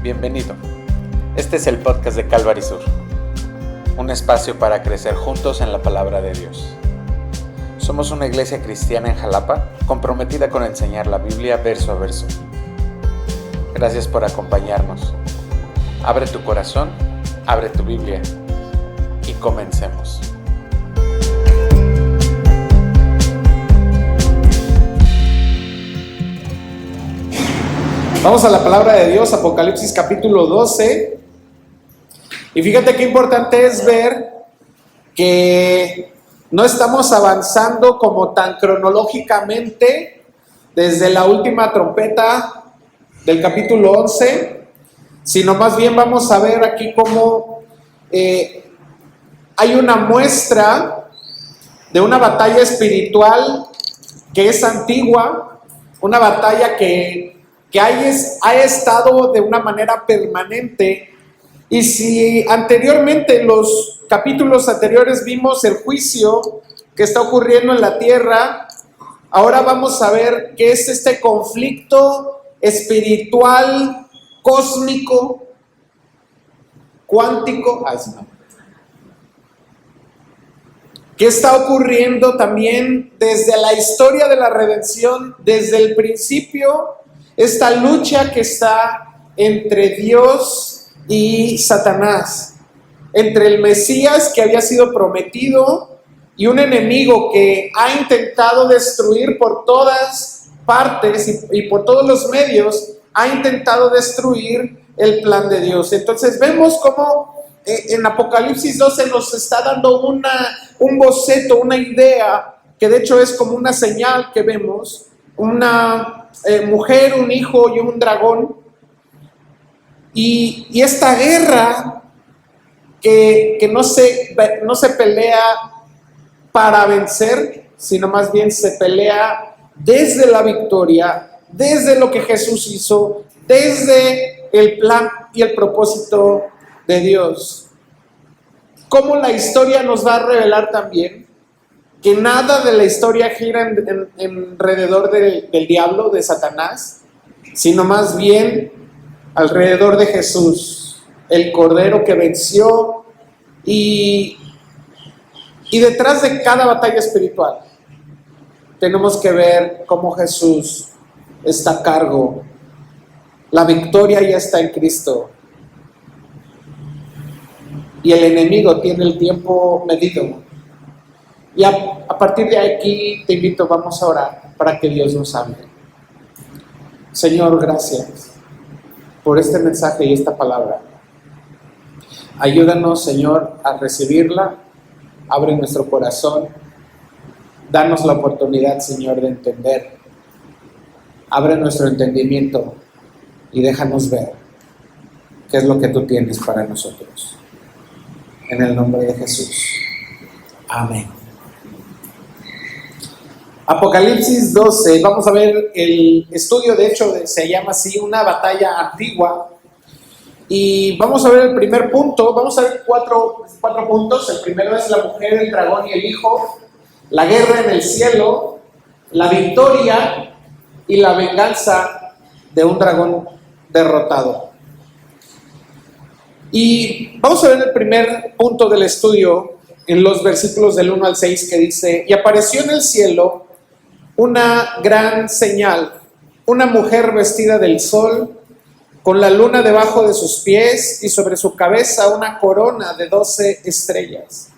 Bienvenido. Este es el podcast de Calvary Sur, un espacio para crecer juntos en la palabra de Dios. Somos una iglesia cristiana en Jalapa, comprometida con enseñar la Biblia verso a verso. Gracias por acompañarnos. Abre tu corazón, abre tu Biblia y comencemos. Vamos a la palabra de Dios, Apocalipsis capítulo 12. Y fíjate qué importante es ver que no estamos avanzando como tan cronológicamente desde la última trompeta del capítulo 11, sino más bien vamos a ver aquí cómo hay una muestra de una batalla espiritual que es antigua, una batalla que ha estado de una manera permanente. Y si anteriormente, en los capítulos anteriores, vimos el juicio que está ocurriendo en la tierra, ahora vamos a ver qué es este conflicto espiritual, cósmico, cuántico, ¿qué está ocurriendo también desde la historia de la redención, desde el principio? Esta lucha que está entre Dios y Satanás, entre el Mesías que había sido prometido y un enemigo que ha intentado destruir por todas partes y por todos los medios, ha intentado destruir el plan de Dios. Entonces vemos cómo en Apocalipsis 12 nos está dando un boceto, una idea, que de hecho es como una señal que vemos, una mujer, un hijo y un dragón, y esta guerra que no se pelea para vencer, sino más bien se pelea desde la victoria, desde lo que Jesús hizo, desde el plan y el propósito de Dios. Como la historia nos va a revelar también que nada de la historia gira alrededor del diablo, de Satanás, sino más bien alrededor de Jesús, el Cordero que venció, y detrás de cada batalla espiritual tenemos que ver cómo Jesús está a cargo. La victoria ya está en Cristo y el enemigo tiene el tiempo medido. Y a partir de aquí te invito, vamos a orar para que Dios nos hable. Señor, gracias por este mensaje y esta palabra. Ayúdanos, Señor, a recibirla. Abre nuestro corazón. Danos la oportunidad, Señor, de entender. Abre nuestro entendimiento y déjanos ver qué es lo que tú tienes para nosotros. En el nombre de Jesús. Amén. Apocalipsis 12, vamos a ver el estudio, de hecho se llama así, una batalla antigua, y vamos a ver el primer punto. Vamos a ver cuatro puntos. El primero es la mujer, el dragón y el hijo, la guerra en el cielo, la victoria y la venganza de un dragón derrotado. Y vamos a ver el primer punto del estudio en los versículos del 1 al 6, que dice: y apareció en el cielo una gran señal, una mujer vestida del sol, con la luna debajo de sus pies y sobre su cabeza una corona de 12 estrellas.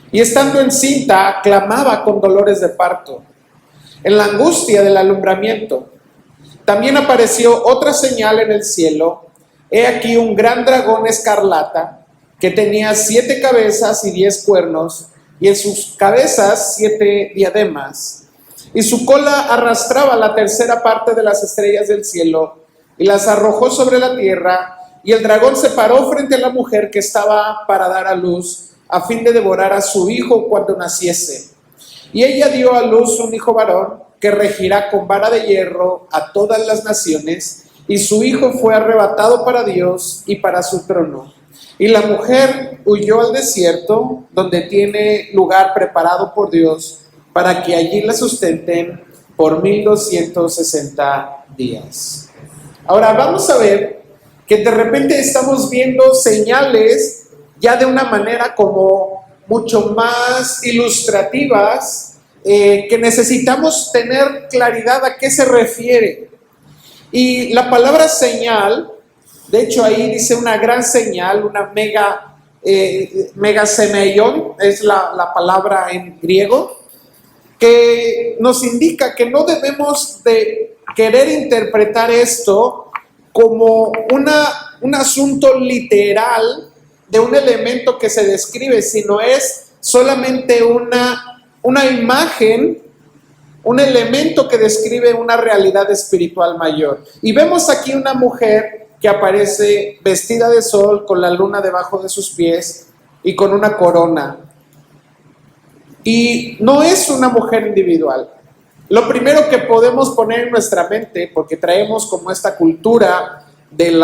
Y estando encinta, clamaba con dolores de parto, en la angustia del alumbramiento. También apareció otra señal en el cielo. He aquí un gran dragón escarlata, que tenía 7 cabezas y 10 cuernos, y en sus cabezas 7 diademas. Y su cola arrastraba la tercera parte de las estrellas del cielo, y las arrojó sobre la tierra. Y el dragón se paró frente a la mujer que estaba para dar a luz, a fin de devorar a su hijo cuando naciese. Y ella dio a luz un hijo varón, que regirá con vara de hierro a todas las naciones, y su hijo fue arrebatado para Dios y para su trono. Y la mujer huyó al desierto, donde tiene lugar preparado por Dios, para que allí la sustenten por 1260 días. Ahora vamos a ver que de repente estamos viendo señales ya de una manera como mucho más ilustrativas, que necesitamos tener claridad a qué se refiere. Y la palabra señal, de hecho ahí dice una gran señal, una megasemeion, es la palabra en griego, que nos indica que no debemos de querer interpretar esto como un asunto literal de un elemento que se describe, sino es solamente una imagen, un elemento que describe una realidad espiritual mayor. Y vemos aquí una mujer que aparece vestida de sol, con la luna debajo de sus pies y con una corona. Y no es una mujer individual. Lo primero que podemos poner en nuestra mente, porque traemos como esta cultura del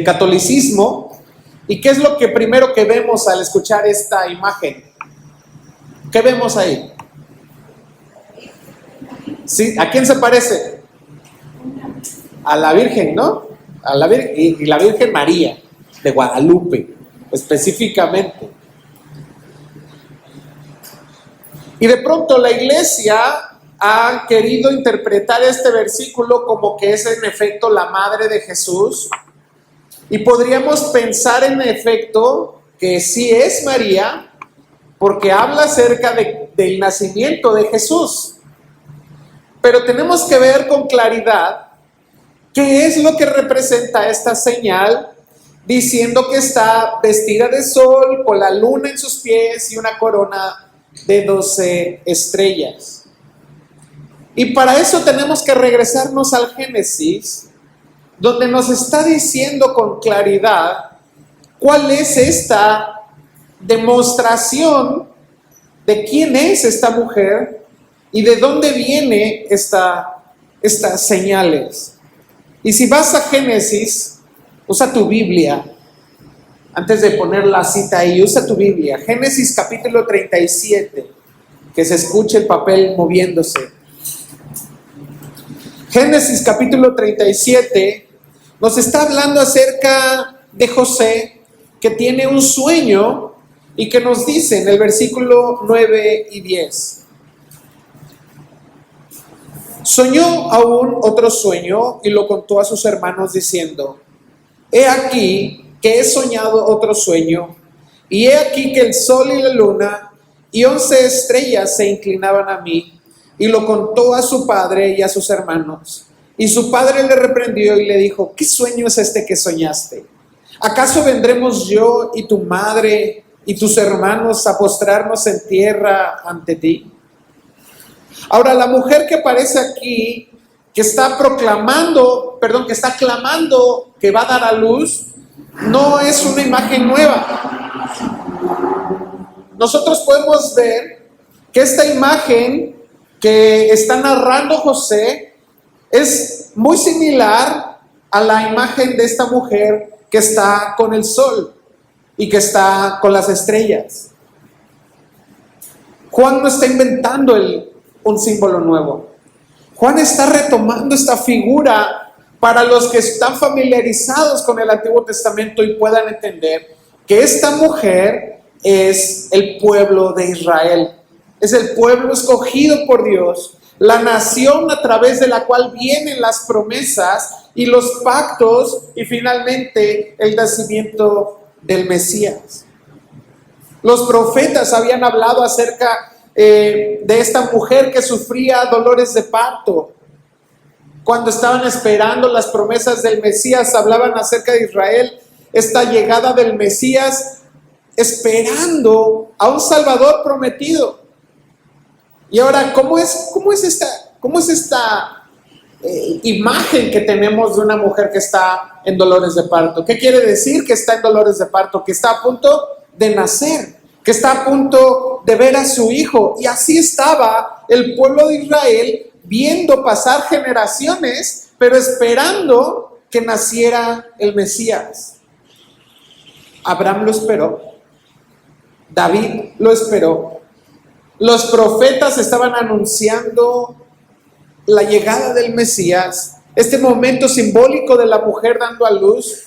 catolicismo, ¿y qué es lo que primero que vemos al escuchar esta imagen? ¿Qué vemos ahí? ¿Sí? ¿A quién se parece? A la Virgen, ¿no? A la Virgen, y la Virgen María de Guadalupe, específicamente. Y de pronto la iglesia ha querido interpretar este versículo como que es en efecto la madre de Jesús. Y podríamos pensar en efecto que sí es María, porque habla acerca del nacimiento de Jesús. Pero tenemos que ver con claridad qué es lo que representa esta señal, diciendo que está vestida de sol, con la luna en sus pies y una corona de 12 estrellas. Y para eso tenemos que regresarnos al Génesis, donde nos está diciendo con claridad cuál es esta demostración de quién es esta mujer y de dónde viene estas señales. Y si vas a Génesis, usa tu Biblia. Antes de poner la cita ahí, usa tu Biblia. Génesis capítulo 37, que se escuche el papel moviéndose. Génesis capítulo 37 nos está hablando acerca de José, que tiene un sueño y que nos dice en el versículo 9 y 10. Soñó aún otro sueño y lo contó a sus hermanos diciendo: he aquí que he soñado otro sueño, y he aquí que el sol y la luna y 11 estrellas se inclinaban a mí, y lo contó a su padre y a sus hermanos. Y su padre le reprendió y le dijo: ¿qué sueño es este que soñaste? ¿Acaso vendremos yo y tu madre y tus hermanos a postrarnos en tierra ante ti? Ahora, la mujer que aparece aquí, que está clamando que va a dar a luz, no es una imagen nueva. Nosotros podemos ver que esta imagen que está narrando José es muy similar a la imagen de esta mujer que está con el sol y que está con las estrellas. Juan no está inventando un símbolo nuevo. Juan está retomando esta figura para los que están familiarizados con el Antiguo Testamento y puedan entender que esta mujer es el pueblo de Israel. Es el pueblo escogido por Dios, la nación a través de la cual vienen las promesas y los pactos y finalmente el nacimiento del Mesías. Los profetas habían hablado acerca de esta mujer que sufría dolores de parto. Cuando estaban esperando las promesas del Mesías, hablaban acerca de Israel, esta llegada del Mesías, esperando a un Salvador prometido. Y ahora, ¿cómo es esta imagen que tenemos de una mujer que está en dolores de parto? ¿Qué quiere decir que está en dolores de parto? Que está a punto de nacer, que está a punto de ver a su hijo. Y así estaba el pueblo de Israel, viendo pasar generaciones, pero esperando que naciera el Mesías. Abraham lo esperó, David lo esperó, los profetas estaban anunciando la llegada del Mesías este momento simbólico de la mujer dando a luz,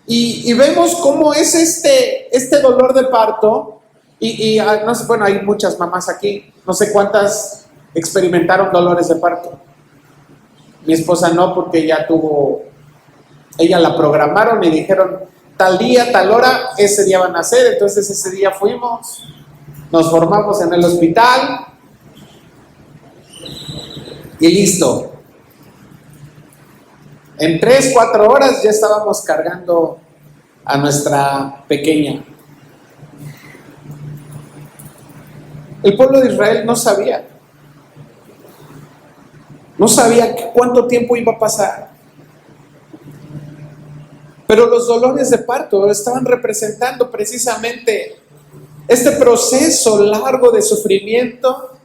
y vemos cómo es este dolor de parto, no sé, bueno, hay muchas mamás aquí, no sé cuántas experimentaron dolores de parto. Mi esposa no, porque ella la programaron y dijeron, tal día, tal hora, ese día van a ser. Entonces ese día fuimos, nos formamos en el hospital y listo. En 3-4 horas ya estábamos cargando a nuestra pequeña. El pueblo de Israel no sabía cuánto tiempo iba a pasar. Pero los dolores de parto estaban representando precisamente este proceso largo de sufrimiento,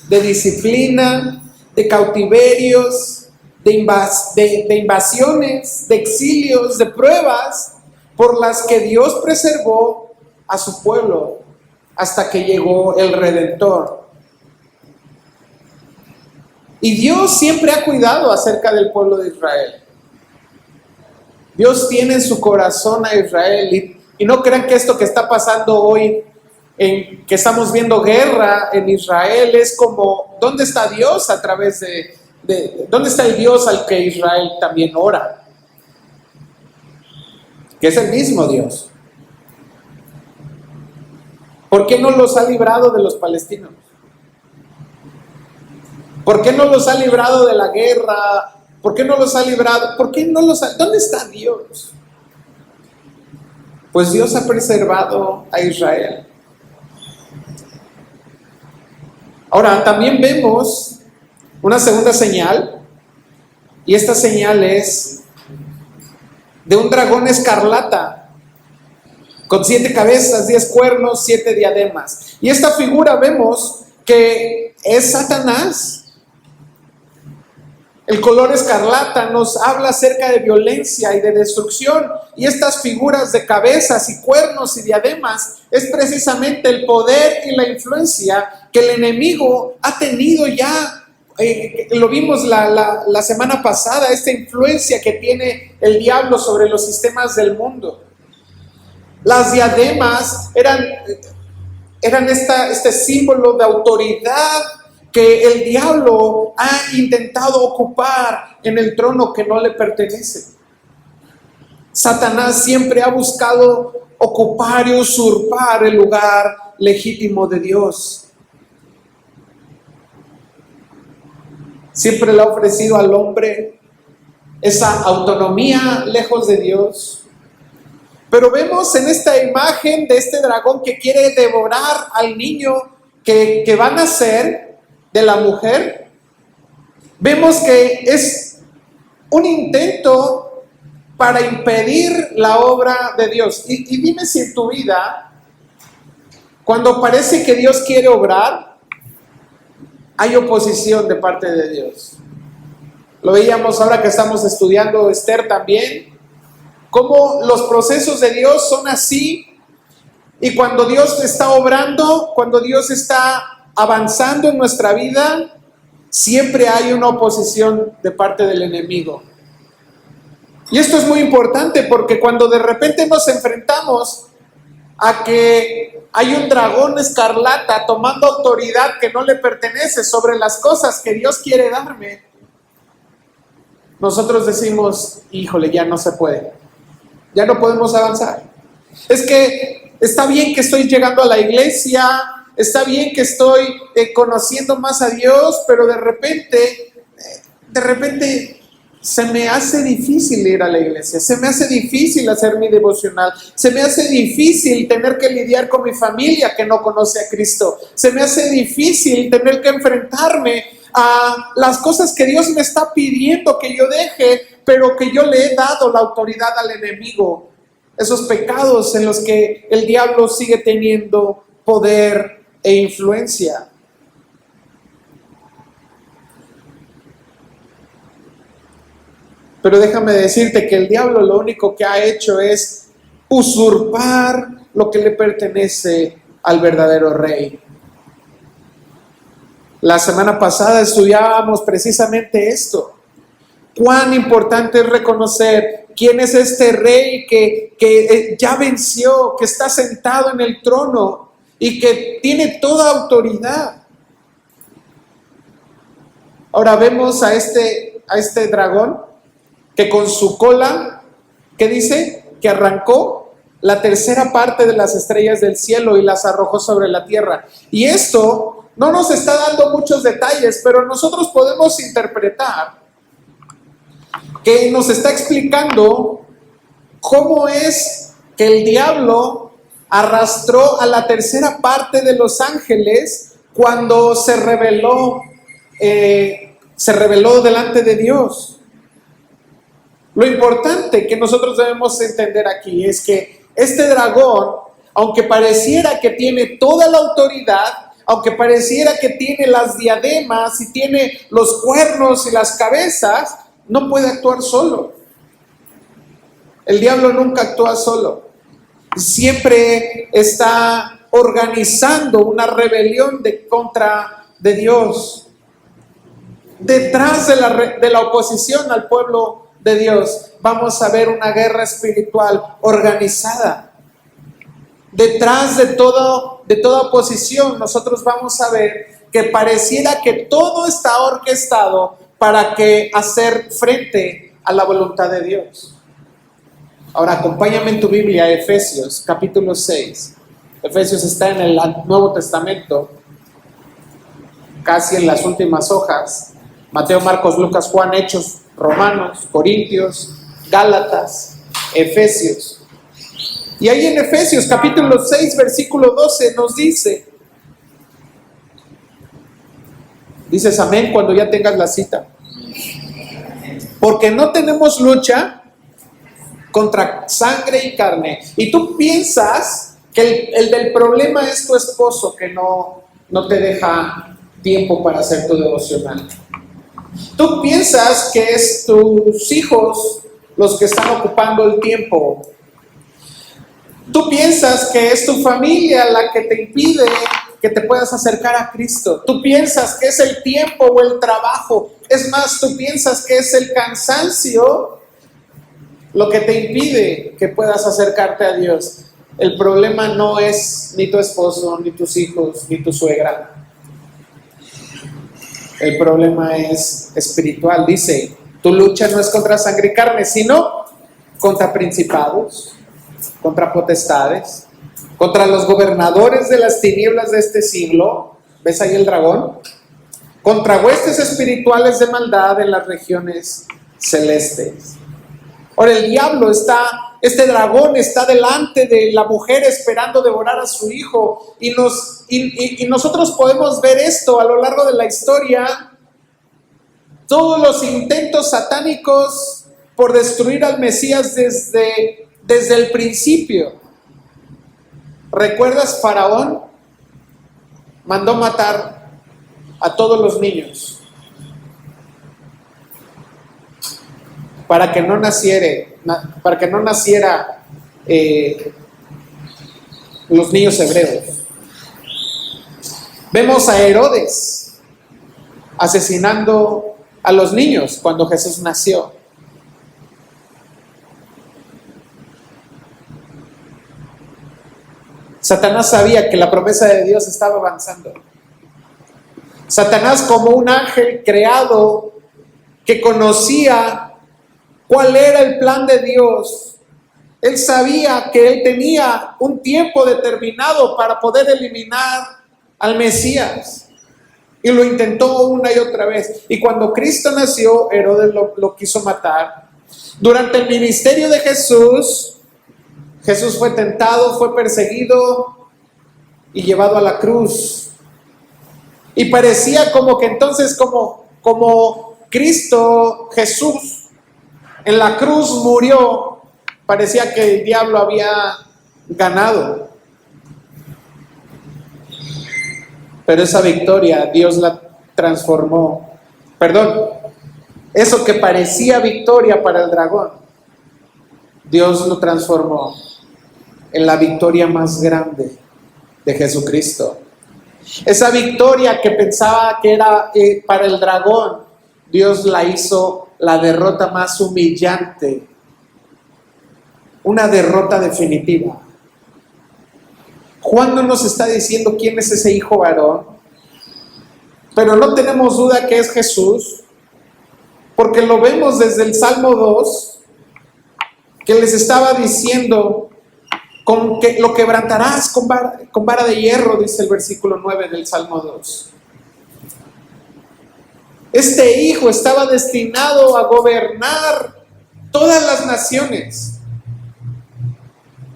de disciplina, de cautiverios, de invasiones, de exilios, de pruebas por las que Dios preservó a su pueblo hasta que llegó el Redentor. Y Dios siempre ha cuidado acerca del pueblo de Israel. Dios tiene en su corazón a Israel. Y no crean que esto que está pasando hoy, que estamos viendo guerra en Israel, es como, ¿dónde está Dios a través ¿dónde está el Dios al que Israel también ora? Que es el mismo Dios. ¿Por qué no los ha librado de los palestinos? ¿Por qué no los ha librado de la guerra? ¿Por qué no los ha librado? ¿Dónde está Dios? Pues Dios ha preservado a Israel. Ahora, también vemos una segunda señal, y esta señal es de un dragón escarlata, con 7 cabezas, 10 cuernos, 7 diademas. Y esta figura vemos que es Satanás. El color escarlata nos habla acerca de violencia y de destrucción, y estas figuras de cabezas y cuernos y diademas es precisamente el poder y la influencia que el enemigo ha tenido ya. Lo vimos la semana pasada, esta influencia que tiene el diablo sobre los sistemas del mundo. Las diademas eran este símbolo de autoridad que el diablo ha intentado ocupar en el trono que no le pertenece. Satanás siempre ha buscado ocupar y usurpar el lugar legítimo de Dios. Siempre le ha ofrecido al hombre esa autonomía lejos de Dios. Pero vemos en esta imagen de este dragón que quiere devorar al niño que va a nacer de la mujer, vemos que es un intento para impedir la obra de Dios. Y dime si en tu vida, cuando parece que Dios quiere obrar, hay oposición de parte de Dios. Lo veíamos ahora que estamos estudiando Esther también, cómo los procesos de Dios son así, y cuando Dios está obrando, cuando Dios está avanzando en nuestra vida, siempre hay una oposición de parte del enemigo. Y esto es muy importante porque cuando de repente nos enfrentamos a que hay un dragón escarlata tomando autoridad que no le pertenece sobre las cosas que Dios quiere darme, nosotros decimos, híjole, ya no se puede, ya no podemos avanzar. Es que está bien que estoy llegando a la iglesia, está bien que estoy conociendo más a Dios, pero de repente se me hace difícil ir a la iglesia, se me hace difícil hacer mi devocional, se me hace difícil tener que lidiar con mi familia que no conoce a Cristo, se me hace difícil tener que enfrentarme a las cosas que Dios me está pidiendo que yo deje, pero que yo le he dado la autoridad al enemigo, esos pecados en los que el diablo sigue teniendo poder e influencia. Pero déjame decirte que el diablo lo único que ha hecho es usurpar lo que le pertenece al verdadero rey. La semana pasada estudiábamos precisamente esto, cuán importante es reconocer quién es este rey que ya venció, que está sentado en el trono y que tiene toda autoridad. Ahora vemos a este dragón que con su cola, ¿qué dice? Que arrancó la tercera parte de las estrellas del cielo y las arrojó sobre la tierra. Y esto no nos está dando muchos detalles, pero nosotros podemos interpretar que nos está explicando cómo es que el diablo arrastró a la tercera parte de los ángeles cuando se rebeló delante de Dios. Lo importante que nosotros debemos entender aquí es que este dragón, aunque pareciera que tiene toda la autoridad, aunque pareciera que tiene las diademas y tiene los cuernos y las cabezas, no puede actuar solo. El diablo nunca actúa solo. Siempre está organizando una rebelión contra de Dios. Detrás de la oposición al pueblo de Dios, vamos a ver una guerra espiritual organizada. Detrás de toda oposición, nosotros vamos a ver que pareciera que todo está orquestado para hacer frente a la voluntad de Dios. Ahora, acompáñame en tu Biblia a Efesios, capítulo 6. Efesios está en el Nuevo Testamento, casi en las últimas hojas. Mateo, Marcos, Lucas, Juan, Hechos, Romanos, Corintios, Gálatas, Efesios. Y ahí en Efesios capítulo 6, versículo 12 nos dices amén cuando ya tengas la cita. Porque no tenemos lucha contra sangre y carne. Y tú piensas que el del problema es tu esposo que no te deja tiempo para hacer tu devocional. Tú piensas que es tus hijos los que están ocupando el tiempo. Tú piensas que es tu familia la que te impide que te puedas acercar a Cristo. Tú piensas que es el tiempo o el trabajo. Es más, tú piensas que es el cansancio lo que te impide que puedas acercarte a Dios. El problema no es ni tu esposo, ni tus hijos, ni tu suegra. El problema es espiritual. Dice, tu lucha no es contra sangre y carne, sino contra principados, contra potestades, contra los gobernadores de las tinieblas de este siglo. ¿Ves ahí el dragón? Contra huestes espirituales de maldad en las regiones celestes. Ahora el diablo este dragón está delante de la mujer esperando devorar a su hijo, y nosotros podemos ver esto a lo largo de la historia. Todos los intentos satánicos por destruir al Mesías desde el principio. ¿Recuerdas? Faraón mandó matar a todos los niños para que no naciera los niños hebreos. Vemos a Herodes asesinando a los niños cuando Jesús nació. Satanás sabía que la promesa de Dios estaba avanzando. Satanás, como un ángel creado que conocía cuál era el plan de Dios, él sabía que él tenía un tiempo determinado para poder eliminar al Mesías, y lo intentó una y otra vez. Y cuando Cristo nació, Herodes lo quiso matar. Durante el ministerio de Jesús fue tentado, fue perseguido y llevado a la cruz. Y parecía como que entonces, como Cristo, Jesús, en la cruz murió, parecía que el diablo había ganado. Pero esa victoria Dios la transformó. Eso que parecía victoria para el dragón, Dios lo transformó en la victoria más grande de Jesucristo. Esa victoria que pensaba que era para el dragón, Dios la hizo la derrota más humillante, una derrota definitiva. Juan no nos está diciendo quién es ese hijo varón, pero no tenemos duda que es Jesús, porque lo vemos desde el Salmo 2, que les estaba diciendo, con que lo quebrantarás con vara de hierro, dice el versículo 9 del Salmo 2. Este hijo estaba destinado a gobernar todas las naciones.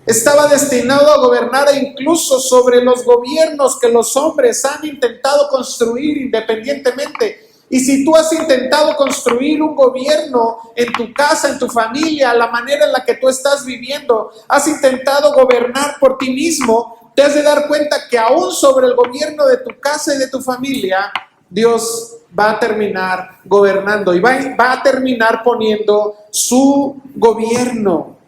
Estaba destinado a gobernar incluso sobre los gobiernos que los hombres han intentado construir independientemente. Y si tú has intentado construir un gobierno en tu casa, en tu familia, la manera en la que tú estás viviendo, has intentado gobernar por ti mismo, te has de dar cuenta que aún sobre el gobierno de tu casa y de tu familia, Dios va a terminar gobernando y va a terminar poniendo su gobierno.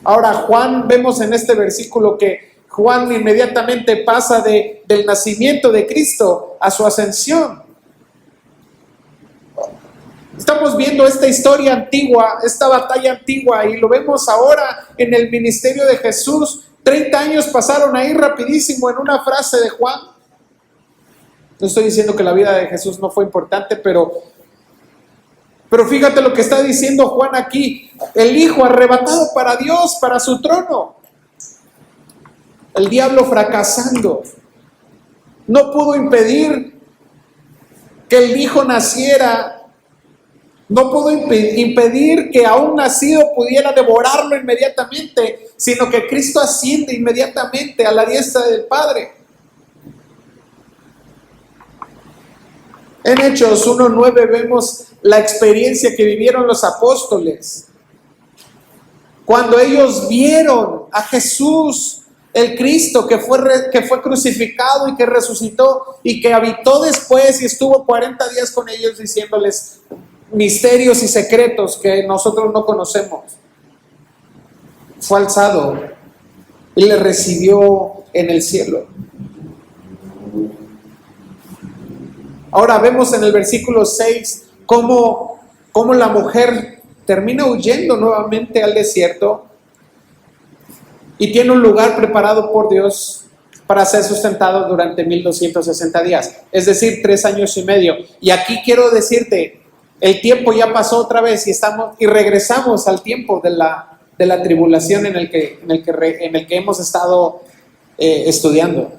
Ahora, Juan, vemos en este versículo que Juan inmediatamente pasa del nacimiento de Cristo a su ascensión. Estamos viendo esta historia antigua, esta batalla antigua, y lo vemos ahora en el ministerio de Jesús. 30 años pasaron ahí rapidísimo en una frase de Juan. No estoy diciendo que la vida de Jesús no fue importante, pero fíjate lo que está diciendo Juan aquí. El Hijo arrebatado para Dios, para su trono. El diablo fracasando. No pudo impedir que el Hijo naciera. No pudo impedir que aún nacido pudiera devorarlo inmediatamente, sino que Cristo asciende inmediatamente a la diestra del Padre. En Hechos 1:9 vemos la experiencia que vivieron los apóstoles. Cuando ellos vieron a Jesús, el Cristo que fue crucificado y que resucitó y que habitó después y estuvo 40 días con ellos diciéndoles misterios y secretos que nosotros no conocemos. Fue alzado y le recibió en el cielo. Ahora vemos en el versículo 6 cómo la mujer termina huyendo nuevamente al desierto y tiene un lugar preparado por Dios para ser sustentado durante 1260 días, es decir, 3 años y medio. Y aquí quiero decirte, el tiempo ya pasó otra vez y regresamos al tiempo de la tribulación en el que hemos estado estudiando.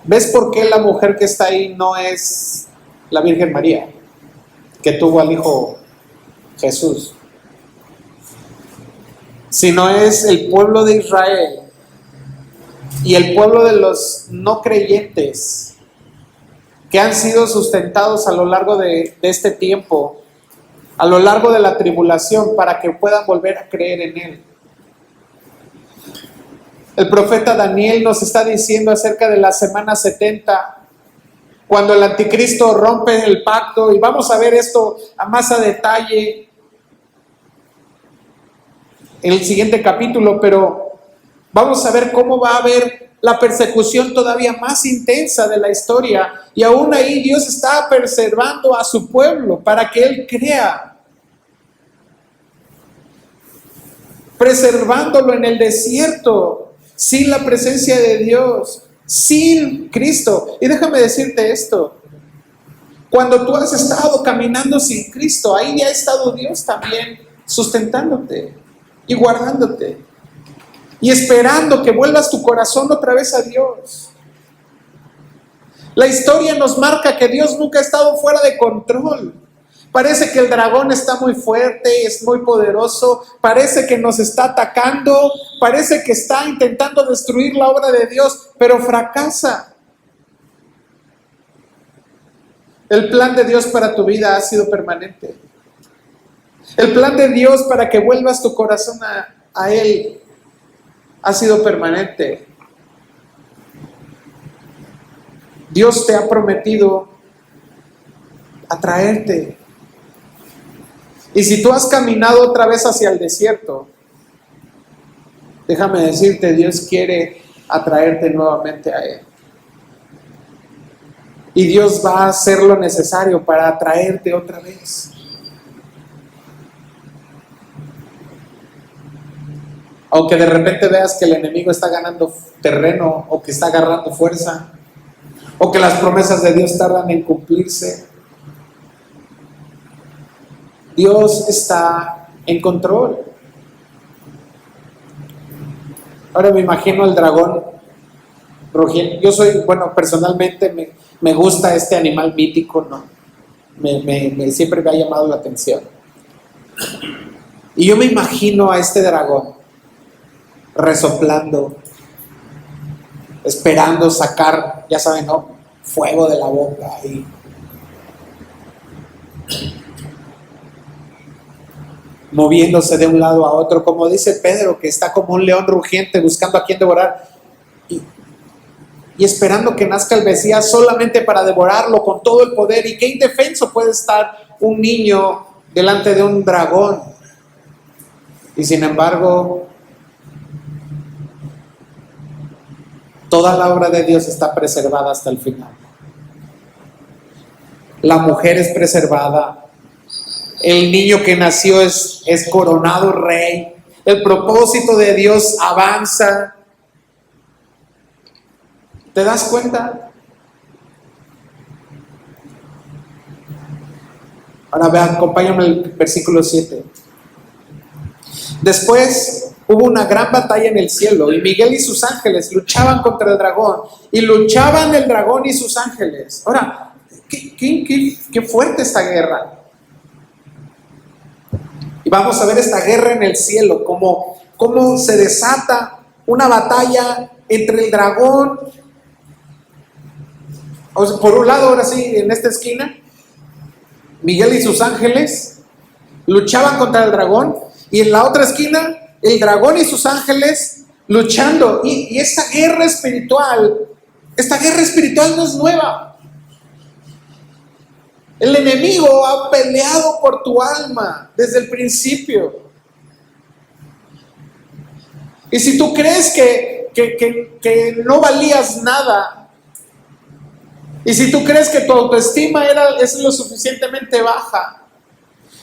¿Ves por qué la mujer que está ahí no es la Virgen María, que tuvo al Hijo Jesús? Sino es el pueblo de Israel y el pueblo de los no creyentes que han sido sustentados a lo largo de este tiempo, a lo largo de la tribulación, para que puedan volver a creer en Él. El profeta Daniel nos está diciendo acerca de la semana 70, cuando el anticristo rompe el pacto, y vamos a ver esto más a detalle en el siguiente capítulo, pero vamos a ver cómo va a haber la persecución todavía más intensa de la historia, y aún ahí Dios está preservando a su pueblo para que Él crea, preservándolo en el desierto, sin la presencia de Dios, sin Cristo. Y déjame decirte esto, cuando tú has estado caminando sin Cristo, ahí ya ha estado Dios también sustentándote y guardándote y esperando que vuelvas tu corazón otra vez a Dios. La historia nos marca que Dios nunca ha estado fuera de control. Parece que el dragón está muy fuerte, es muy poderoso, parece que nos está atacando, parece que está intentando destruir la obra de Dios, pero fracasa. El plan de Dios para tu vida ha sido permanente. El plan de Dios para que vuelvas tu corazón a Él ha sido permanente. Dios te ha prometido atraerte. Y si tú has caminado otra vez hacia el desierto, déjame decirte, Dios quiere atraerte nuevamente a Él. Y Dios va a hacer lo necesario para atraerte otra vez. Aunque de repente veas que el enemigo está ganando terreno o que está agarrando fuerza, o que las promesas de Dios tardan en cumplirse, Dios está en control. Ahora me imagino el dragón rugiendo. Yo soy, personalmente me gusta este animal mítico, ¿no? Siempre me ha llamado la atención. Y yo me imagino a este dragón resoplando, esperando sacar, ya saben, ¿no? Fuego de la boca y moviéndose de un lado a otro, como dice Pedro, que está como un león rugiente buscando a quien devorar y esperando que nazca el Mesías solamente para devorarlo con todo el poder. Y qué indefenso puede estar un niño delante de un dragón. Y sin embargo, toda la obra de Dios está preservada hasta el final. La mujer es preservada. El niño que nació es coronado rey. El propósito de Dios avanza. ¿Te das cuenta? Ahora vean, acompáñame al versículo 7. Después hubo una gran batalla en el cielo y Miguel y sus ángeles luchaban contra el dragón. Y luchaban el dragón y sus ángeles. Ahora, qué fuerte esta guerra. Y vamos a ver esta guerra en el cielo, cómo se desata una batalla entre el dragón. O sea, por un lado, ahora sí, en esta esquina, Miguel y sus ángeles luchaban contra el dragón, y en la otra esquina, el dragón y sus ángeles luchando. Y esta guerra espiritual no es nueva. El enemigo ha peleado por tu alma desde el principio. Y si tú crees que no valías nada, y si tú crees que tu autoestima es lo suficientemente baja,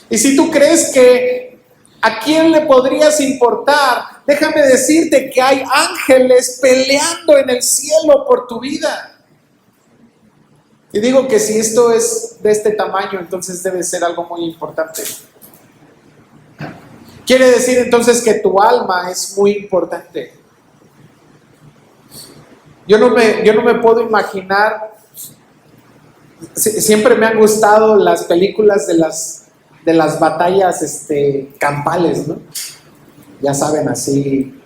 y si tú crees que a quién le podrías importar, déjame decirte que hay ángeles peleando en el cielo por tu vida. Y digo que si esto es de este tamaño, entonces debe ser algo muy importante. Quiere decir entonces que tu alma es muy importante. Yo no me puedo imaginar. Siempre me han gustado las películas de las batallas campales, ¿no? Ya saben, así,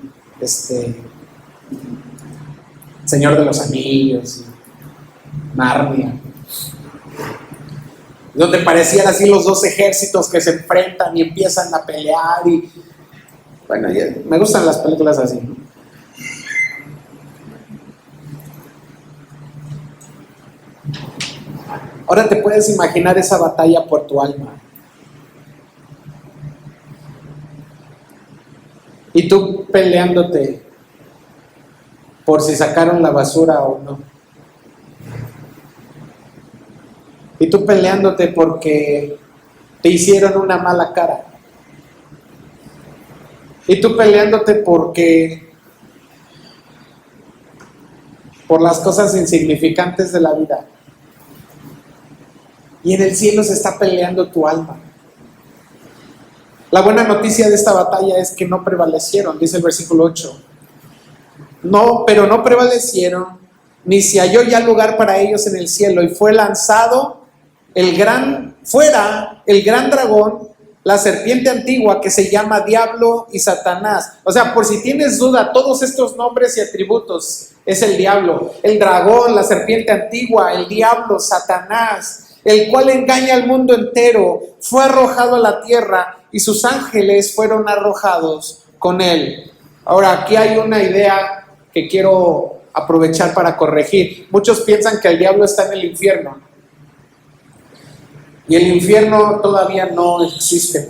Señor de los Anillos, Narnia, donde parecían así los dos ejércitos que se enfrentan y empiezan a pelear. Y bueno, me gustan las películas así, ¿no? Ahora te puedes imaginar esa batalla por tu alma. Y tú peleándote por si sacaron la basura o no. Y tú peleándote porque te hicieron una mala cara. Y tú peleándote por las cosas insignificantes de la vida. Y en el cielo se está peleando tu alma. La buena noticia de esta batalla es que no prevalecieron, dice el versículo 8. No, pero no prevalecieron, ni se halló ya lugar para ellos en el cielo, y fue lanzado el gran dragón, la serpiente antigua, que se llama Diablo y Satanás. O sea, por si tienes duda, todos estos nombres y atributos es el diablo, el dragón, la serpiente antigua, el diablo, Satanás, el cual engaña al mundo entero. Fue arrojado a la tierra y sus ángeles fueron arrojados con él. Ahora, aquí hay una idea que quiero aprovechar para corregir. Muchos piensan que el diablo está en el infierno. Y el infierno todavía no existe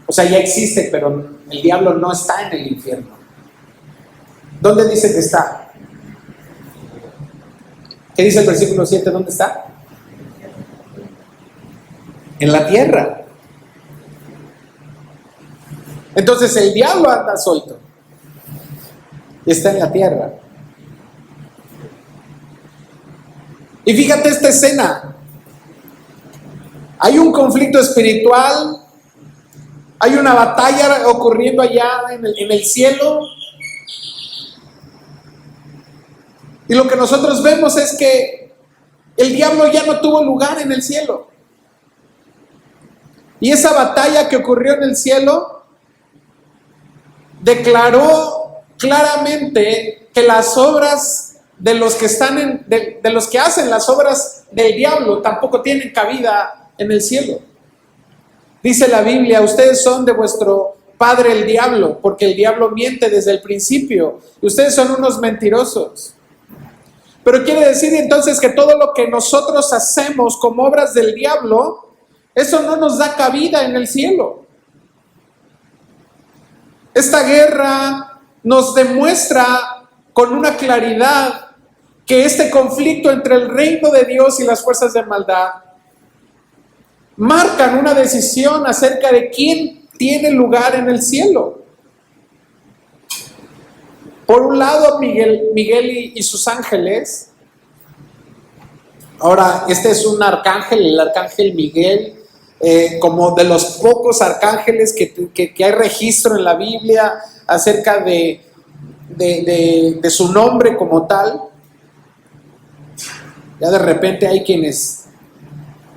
o sea, ya existe, pero el diablo no está en el infierno. ¿Dónde dice que está? ¿Qué dice el versículo 7? ¿Dónde está? En la tierra. Entonces el diablo anda suelto. Está en la tierra. Y fíjate esta escena. Hay un conflicto espiritual. Hay una batalla ocurriendo allá en el cielo. Y lo que nosotros vemos es que el diablo ya no tuvo lugar en el cielo. Y esa batalla que ocurrió en el cielo declaró claramente que las obras de los que están de los que hacen las obras del diablo tampoco tienen cabida en el cielo. Dice la Biblia: ustedes son de vuestro padre el diablo, porque el diablo miente desde el principio. Ustedes son unos mentirosos. Pero quiere decir entonces que todo lo que nosotros hacemos como obras del diablo, eso no nos da cabida en el cielo. Esta guerra nos demuestra con una claridad que este conflicto entre el reino de Dios y las fuerzas de maldad marcan una decisión acerca de quién tiene lugar en el cielo. Por un lado, Miguel y sus ángeles. Ahora, este es un arcángel, el arcángel Miguel, como de los pocos arcángeles que hay registro en la Biblia acerca de su nombre como tal. Ya de repente hay quienes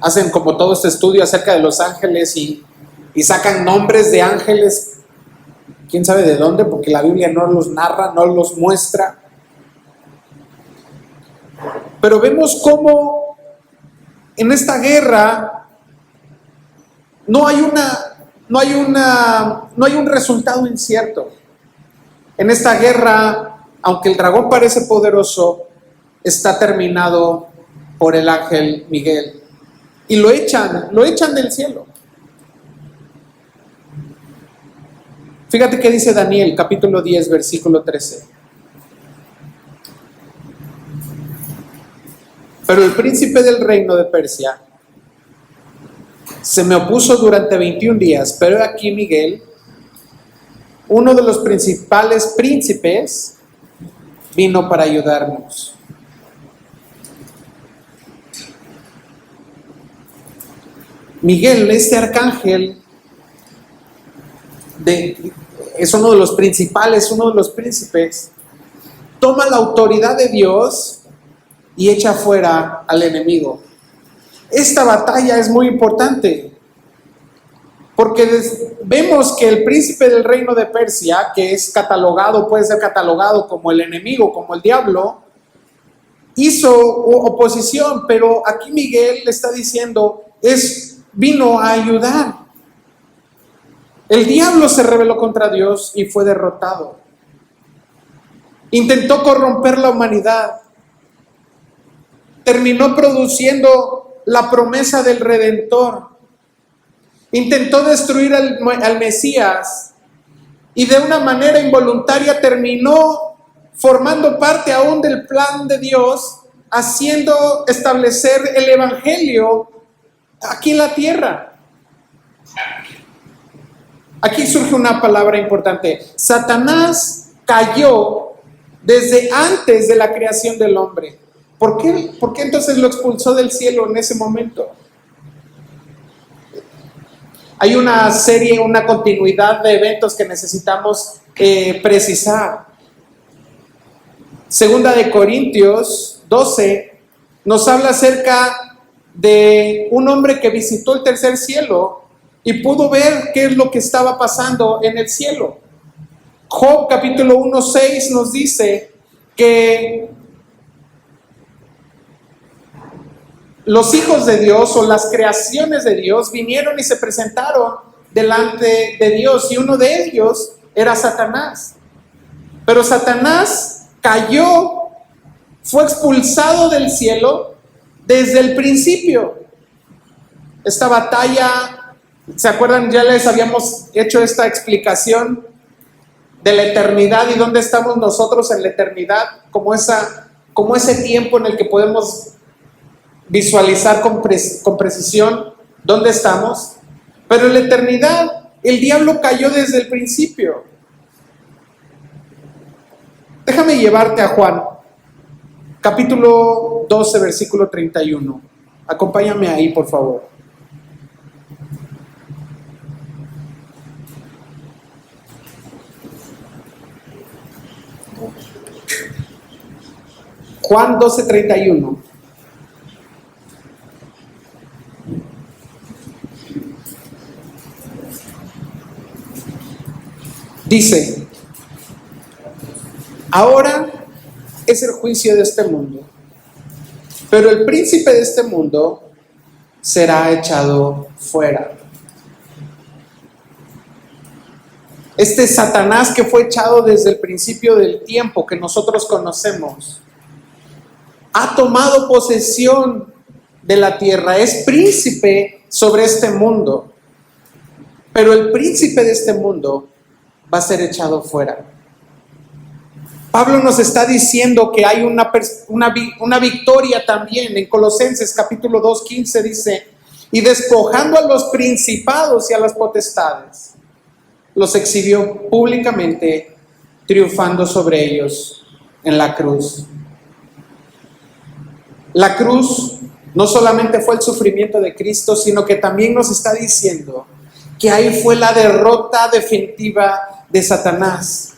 hacen como todo este estudio acerca de los ángeles y sacan nombres de ángeles, quién sabe de dónde, porque la Biblia no los narra, no los muestra. Pero vemos cómo en esta guerra no hay un resultado incierto. En esta guerra, aunque el dragón parece poderoso, está terminado por el ángel Miguel. Y lo echan del cielo. Fíjate qué dice Daniel, capítulo 10, versículo 13. Pero el príncipe del reino de Persia se me opuso durante 21 días, pero aquí Miguel, uno de los principales príncipes, vino para ayudarnos. Miguel, este arcángel, es uno de los principales, uno de los príncipes, toma la autoridad de Dios y echa fuera al enemigo. Esta batalla es muy importante porque vemos que el príncipe del reino de Persia, que es catalogado, puede ser catalogado como el enemigo, como el diablo, hizo oposición, pero aquí Miguel le está diciendo, vino a ayudar. El diablo se rebeló contra Dios y fue derrotado. Intentó corromper la humanidad. Terminó produciendo la promesa del Redentor. Intentó destruir al Mesías y de una manera involuntaria terminó formando parte aún del plan de Dios, haciendo establecer el evangelio aquí en la tierra. Aquí surge una palabra importante. Satanás cayó desde antes de la creación del hombre. ¿Por qué entonces lo expulsó del cielo en ese momento? Hay una serie, una continuidad de eventos que necesitamos precisar. Segunda de Corintios 12 nos habla acerca de un hombre que visitó el tercer cielo y pudo ver qué es lo que estaba pasando en el cielo. Job capítulo 1:6 nos dice que los hijos de Dios o las creaciones de Dios vinieron y se presentaron delante de Dios y uno de ellos era Satanás. Pero Satanás cayó, fue expulsado del cielo desde el principio. Esta batalla, ¿se acuerdan? Ya les habíamos hecho esta explicación. de la eternidad y dónde estamos nosotros en la eternidad, como ese tiempo en el que podemos visualizar con precisión dónde estamos. Pero en la eternidad el diablo cayó desde el principio. Déjame llevarte a Juan, capítulo 12, versículo 31. Acompáñame ahí, por favor. Juan 12, 31. Dice: ahora es el juicio de este mundo, pero el príncipe de este mundo será echado fuera. Este Satanás que fue echado desde el principio del tiempo que nosotros conocemos, ha tomado posesión de la tierra, es príncipe sobre este mundo, pero el príncipe de este mundo va a ser echado fuera. Pablo nos está diciendo que hay una victoria también. En Colosenses capítulo 2, 15 dice: y despojando a los principados y a las potestades, los exhibió públicamente, triunfando sobre ellos en la cruz. La cruz no solamente fue el sufrimiento de Cristo, sino que también nos está diciendo que ahí fue la derrota definitiva de Satanás.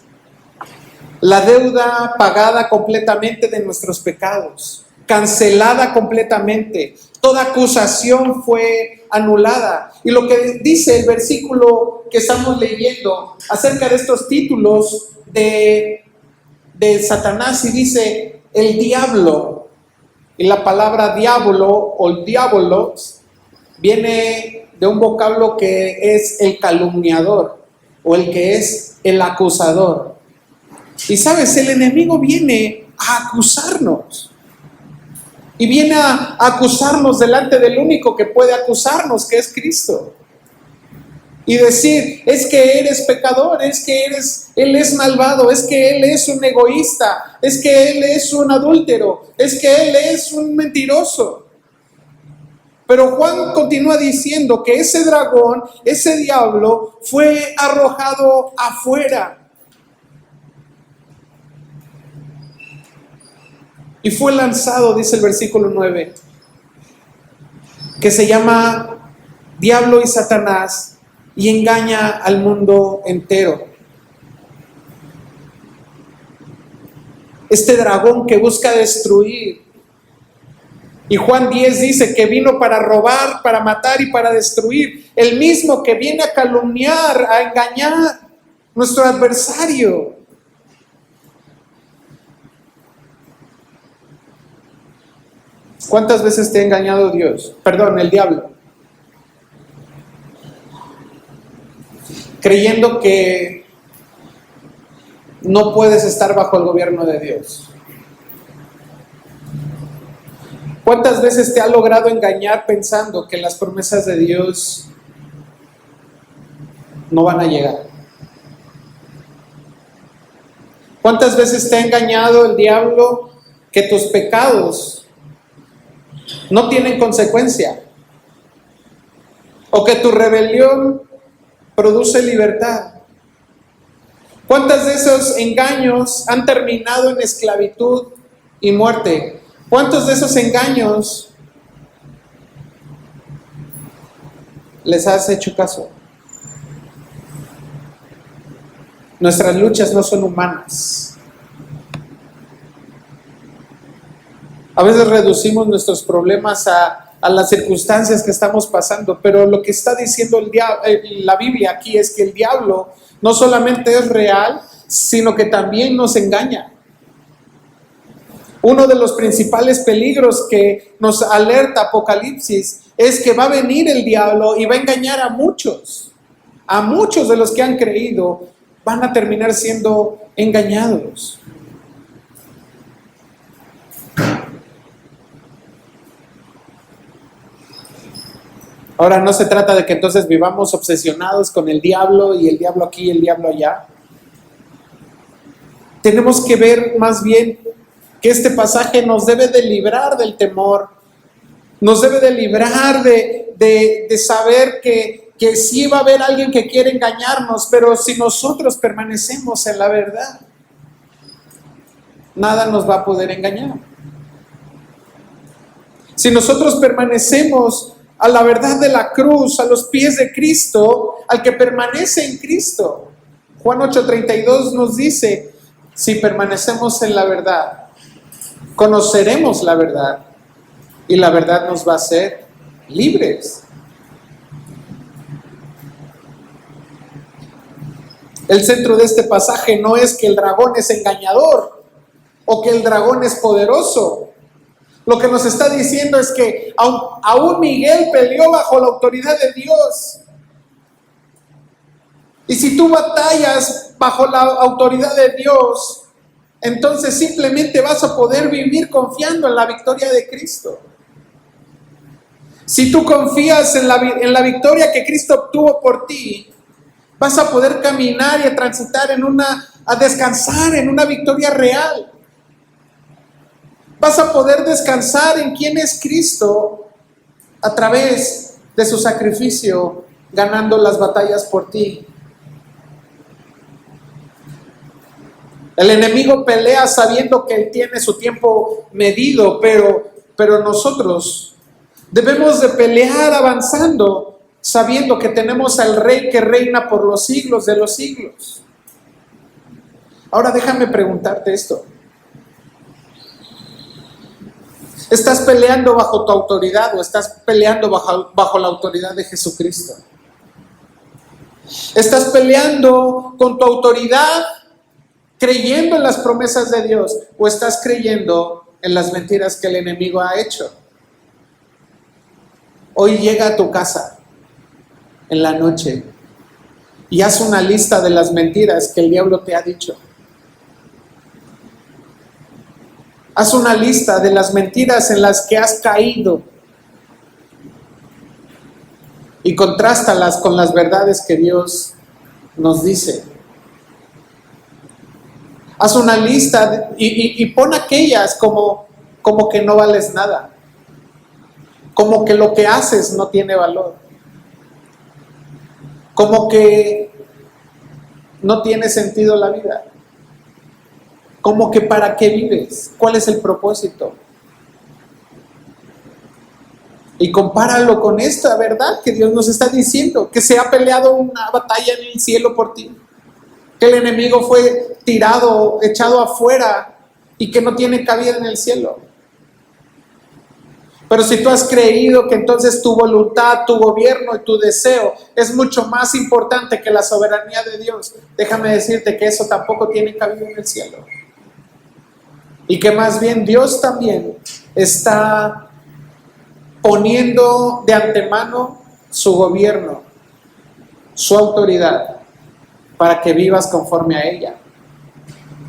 La deuda pagada completamente de nuestros pecados, cancelada completamente. Toda acusación fue anulada. Y lo que dice el versículo que estamos leyendo acerca de estos títulos de Satanás, y dice el diablo. Y la palabra diablo o diabolos viene de un vocablo que es el calumniador o el que es el acusador. Y sabes, el enemigo viene a acusarnos. Y viene a acusarnos delante del único que puede acusarnos, que es Cristo. Y decir: es que eres pecador, es que Él es malvado, es que Él es un egoísta, es que Él es un adúltero, es que Él es un mentiroso. Pero Juan continúa diciendo que ese dragón, ese diablo, fue arrojado afuera. Y fue lanzado, dice el versículo 9, que se llama Diablo y Satanás, y engaña al mundo entero. Este dragón que busca destruir. Y Juan 10 dice que vino para robar, para matar y para destruir. El mismo que viene a calumniar, a engañar, nuestro adversario. ¿Cuántas veces te ha engañado el diablo? Creyendo que no puedes estar bajo el gobierno de Dios. ¿Cuántas veces te ha logrado engañar pensando que las promesas de Dios no van a llegar? ¿Cuántas veces te ha engañado el diablo que tus pecados no tienen consecuencia? O que tu rebelión produce libertad. ¿Cuántos de esos engaños han terminado en esclavitud y muerte? ¿Cuántos de esos engaños les has hecho caso? Nuestras luchas no son humanas. A veces reducimos nuestros problemas a las circunstancias que estamos pasando, pero lo que está diciendo la Biblia aquí es que el diablo no solamente es real, sino que también nos engaña. Uno de los principales peligros que nos alerta Apocalipsis es que va a venir el diablo y va a engañar a muchos. A muchos de los que han creído van a terminar siendo engañados. Ahora, no se trata de que entonces vivamos obsesionados con el diablo y el diablo aquí y el diablo allá. tenemos que ver más bien que este pasaje nos debe de librar del temor, nos debe de librar de saber que sí va a haber alguien que quiere engañarnos, pero si nosotros permanecemos en la verdad, nada nos va a poder engañar. Si nosotros permanecemos a la verdad de la cruz, a los pies de Cristo, al que permanece en Cristo. Juan 8:32 nos dice, si permanecemos en la verdad, conoceremos la verdad y la verdad nos va a hacer libres. El centro de este pasaje no es que el dragón es engañador o que el dragón es poderoso. Lo que nos está diciendo es que aún Miguel peleó bajo la autoridad de Dios. Y si tú batallas bajo la autoridad de Dios, entonces simplemente vas a poder vivir confiando en la victoria de Cristo. Si tú confías en la victoria que Cristo obtuvo por ti, vas a poder caminar y a transitar a descansar en una victoria real. Vas a poder descansar en quién es Cristo a través de su sacrificio, ganando las batallas por ti. El enemigo pelea sabiendo que él tiene su tiempo medido, pero nosotros debemos de pelear avanzando, sabiendo que tenemos al Rey que reina por los siglos de los siglos. Ahora déjame preguntarte esto. ¿Estás peleando bajo tu autoridad o estás peleando bajo la autoridad de Jesucristo? ¿Estás peleando con tu autoridad creyendo en las promesas de Dios o estás creyendo en las mentiras que el enemigo ha hecho? Hoy llega a tu casa en la noche y haz una lista de las mentiras que el diablo te ha dicho. Haz una lista de las mentiras en las que has caído y contrástalas con las verdades que Dios nos dice. Haz una lista y pon aquellas como que no vales nada, como que lo que haces no tiene valor, como que no tiene sentido la vida. Como que ¿para qué vives? ¿Cuál es el propósito? Y compáralo con esta verdad que Dios nos está diciendo, que se ha peleado una batalla en el cielo por ti, que el enemigo fue tirado, echado afuera y que no tiene cabida en el cielo. Pero si tú has creído que entonces tu voluntad, tu gobierno y tu deseo es mucho más importante que la soberanía de Dios, déjame decirte que eso tampoco tiene cabida en el cielo. Y que más bien Dios también está poniendo de antemano su gobierno, su autoridad, para que vivas conforme a ella,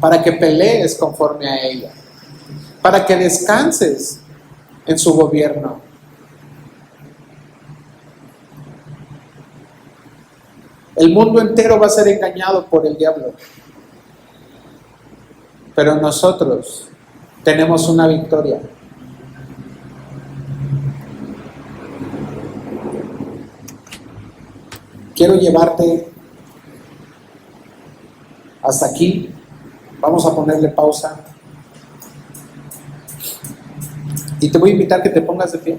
para que pelees conforme a ella, para que descanses en su gobierno. El mundo entero va a ser engañado por el diablo, pero nosotros tenemos una victoria. Quiero llevarte hasta aquí. Vamos a ponerle pausa. Y te voy a invitar que te pongas de pie.